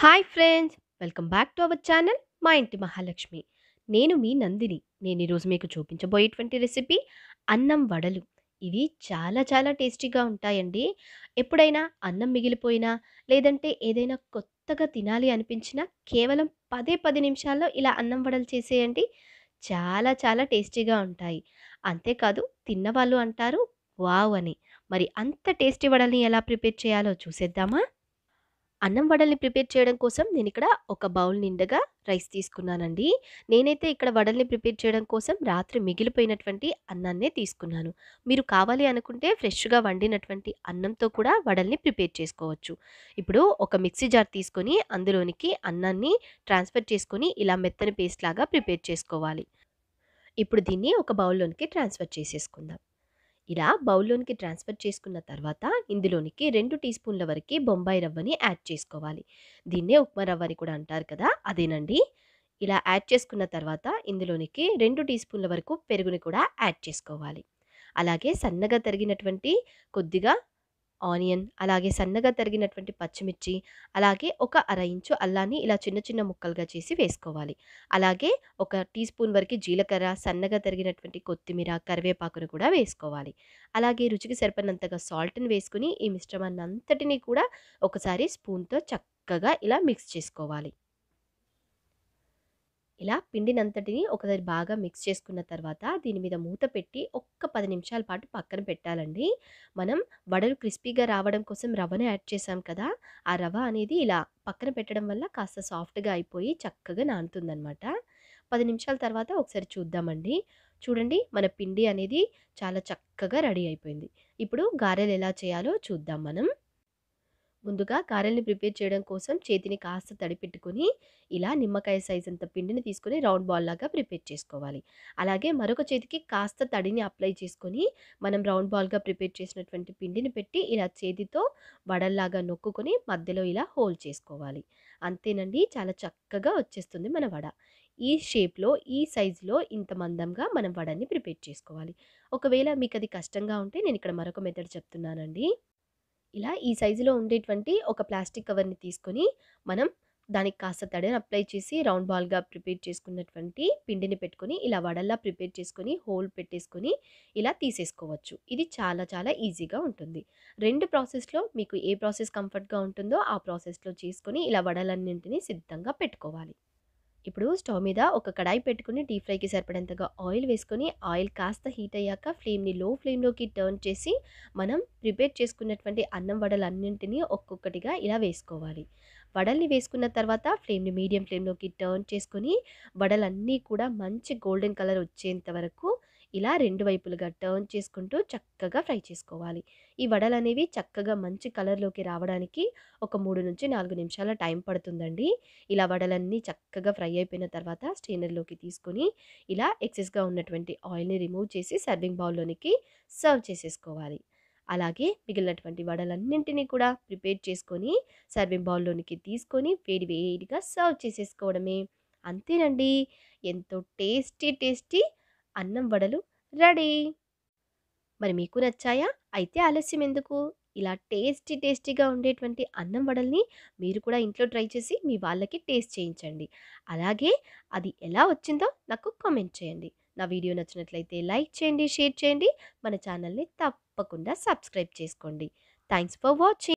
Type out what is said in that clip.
Hi friends, welcome back to our channel మా ఇంటి మహాలక్ష్మి. నేను మీ నందిని. నేను ఈరోజు మీకు చూపించబోయేటువంటి రెసిపీ అన్నం వడలు. ఇవి చాలా చాలా టేస్టీగా ఉంటాయండి. ఎప్పుడైనా అన్నం మిగిలిపోయినా, లేదంటే ఏదైనా కొత్తగా తినాలి అనిపించినా కేవలం 10 నిమిషాల్లో ఇలా అన్నం వడలు చేసేయండి. చాలా చాలా టేస్టీగా ఉంటాయి. అంతేకాదు తిన్నవాళ్ళు అంటారు వావ్ అని. మరి అంత టేస్టీ వడల్ని ఎలా ప్రిపేర్ చేయాలో చూసేద్దామా? అన్నం వడల్ని ప్రిపేర్ చేయడం కోసం నేనిక్కడ ఒక బౌల్ నిండుగా రైస్ తీసుకున్నానండి. నేనైతే ఇక్కడ వడల్ని ప్రిపేర్ చేయడం కోసం రాత్రి మిగిలిపోయినటువంటి అన్నాన్నే తీసుకున్నాను. మీరు కావాలి అనుకుంటే ఫ్రెష్‌గా వండినటువంటి అన్నంతో కూడా వడల్ని ప్రిపేర్ చేసుకోవచ్చు. ఇప్పుడు ఒక మిక్సీ జార్ తీసుకొని అందులోనికి అన్నాన్ని ట్రాన్స్‌ఫర్ చేసుకొని ఇలా మెత్తని పేస్ట్ లాగా ప్రిపేర్ చేసుకోవాలి. ఇప్పుడు దీన్ని ఒక బౌల్‌లోనికి ట్రాన్స్‌ఫర్ చేసేసుకుందాం. ఇలా బౌల్‌లోనికి ట్రాన్స్‌ఫర్ చేసుకున్న తర్వాత ఇందులోనికి 2 టీ స్పూన్ల వరకి బొంబాయి రవ్వని యాడ్ చేసుకోవాలి. దీన్నే ఉప్మా రవ్వ అని కూడా అంటారు కదా! అదేనండి. ఇలా యాడ్ చేసుకున్న తర్వాత ఇందులోనికి 2 టీ స్పూన్ల వరకు పెరుగుని కూడా యాడ్ చేసుకోవాలి. అలాగే సన్నగా తరిగినటువంటి కొద్దిగా ఆనియన్, అలాగే సన్నగా తరిగినటువంటి పచ్చిమిర్చి, అలాగే ఒక అర ఇంచు అల్లాన్ని ఇలా చిన్న చిన్న ముక్కలుగా చేసి వేసుకోవాలి. అలాగే ఒక టీ స్పూన్ వరకు జీలకర్ర, సన్నగా తరిగినటువంటి కొత్తిమీర, కరివేపాకును కూడా వేసుకోవాలి. అలాగే రుచికి సరిపడినంతగా సాల్ట్‌ని వేసుకొని ఈ మిశ్రమాన్నంతటిని కూడా ఒకసారి స్పూన్‌తో చక్కగా ఇలా మిక్స్ చేసుకోవాలి. ఇలా పిండినంతటిని ఒకసారి బాగా మిక్స్ చేసుకున్న తర్వాత దీని మీద మూత పెట్టి ఒక్క 10 నిమిషాల పాటు పక్కన పెట్టాలండి. మనం వడలు క్రిస్పీగా రావడం కోసం రవ్వను యాడ్ చేసాం కదా! ఆ రవ్వ అనేది ఇలా పక్కన పెట్టడం వల్ల కాస్త సాఫ్ట్‌గా అయిపోయి చక్కగా నానుతుందనమాట. 10 నిమిషాల తర్వాత ఒకసారి చూద్దామండి. చూడండి, మన పిండి అనేది చాలా చక్కగా రెడీ అయిపోయింది. ఇప్పుడు గారెలు ఎలా చేయాలో చూద్దాం మనం. ముందుగా గారెల్ని ప్రిపేర్ చేయడం కోసం చేతిని కాస్త తడిపెట్టుకొని ఇలా నిమ్మకాయ సైజ్ అంత పిండిని తీసుకొని రౌండ్ బాల్ లాగా ప్రిపేర్ చేసుకోవాలి. అలాగే మరొక చేతికి కాస్త తడిని అప్లై చేసుకొని మనం రౌండ్ బాల్గా ప్రిపేర్ చేసినటువంటి పిండిని పెట్టి ఇలా చేతితో వడల్లాగా నొక్కుకొని మధ్యలో ఇలా హోల్ చేసుకోవాలి. అంతేనండి, చాలా చక్కగా వచ్చేస్తుంది మన వడ. ఈ షేప్లో, ఈ సైజులో ఇంత మందంగా మనం వడని ప్రిపేర్ చేసుకోవాలి. ఒకవేళ మీకు అది కష్టంగా ఉంటే నేను ఇక్కడ మరొక మెథడ్ చెప్తున్నానండి. ఇలా ఈ సైజులో ఉండేటువంటి ఒక ప్లాస్టిక్ కవర్‌ని తీసుకొని, మనం దానికి కాస్త తడిని అప్లై చేసి రౌండ్ బాల్‌గా ప్రిపేర్ చేసుకున్నటువంటి పిండిని పెట్టుకొని, ఇలా వడల్లా ప్రిపేర్ చేసుకొని, హోల్ పెట్టేసుకొని, ఇలా తీసేసుకోవచ్చు. ఇది చాలా చాలా ఈజీగా ఉంటుంది. 2 ప్రాసెస్‌లో మీకు ఏ ప్రాసెస్ కంఫర్ట్‌గా ఉంటుందో ఆ ప్రాసెస్‌లో చేసుకొని, ఇలా వడలన్నింటిని సిద్ధంగా పెట్టుకోవాలి. ఇప్పుడు స్టవ్ మీద ఒక కడాయి పెట్టుకొని డీప్ ఫ్రైకి సరిపడేంతగా ఆయిల్ వేసుకొని ఆయిల్ కాస్త హీట్ అయ్యాక ఫ్లేమ్ని లో ఫ్లేమ్లోకి టర్న్ చేసి మనం ప్రిపేర్ చేసుకున్నటువంటి అన్నం వడలన్నింటినీ ఒక్కొక్కటిగా ఇలా వేసుకోవాలి. వడల్ని వేసుకున్న తర్వాత ఫ్లేమ్ని మీడియం ఫ్లేమ్లోకి టర్న్ చేసుకొని వడలన్నీ కూడా మంచి గోల్డెన్ కలర్ వచ్చేంత వరకు ఇలా రెండు వైపులుగా టర్న్ చేసుకుంటూ చక్కగా ఫ్రై చేసుకోవాలి. ఈ వడలనేవి చక్కగా మంచి కలర్లోకి రావడానికి ఒక 3-4 నిమిషాల టైం పడుతుందండి. ఇలా వడలన్నీ చక్కగా ఫ్రై అయిపోయిన తర్వాత స్ట్రెయినర్‌లోకి తీసుకొని ఇలా ఎక్సెస్‌గా ఉన్నటువంటి ఆయిల్‌ని రిమూవ్ చేసి సర్వింగ్ బౌల్‌లోనికి సర్వ్ చేసేసుకోవాలి. అలాగే మిగిలినటువంటి వడలన్నింటినీ కూడా ప్రిపేర్ చేసుకొని సర్వింగ్ బౌల్‌లోనికి తీసుకొని వేడి వేడిగా సర్వ్ చేసేసుకోవడమే. అంతేనండి. ఎంతో టేస్టీ టేస్టీ అన్నం వడలు రెడీ. మరి మీకు నచ్చాయా? అయితే ఆలస్యం ఎందుకు? ఇలా టేస్టీగా ఉండేటువంటి అన్నం వడల్ని మీరు కూడా ఇంట్లో ట్రై చేసి మీ వాళ్ళకి టేస్ట్ చేయించండి. అలాగే అది ఎలా వచ్చిందో నాకు కామెంట్ చేయండి. నా వీడియో నచ్చినట్లయితే లైక్ చేయండి, షేర్ చేయండి. మన ఛానల్‌ని తప్పకుండా సబ్స్క్రైబ్ చేసుకోండి. Thanks for watching.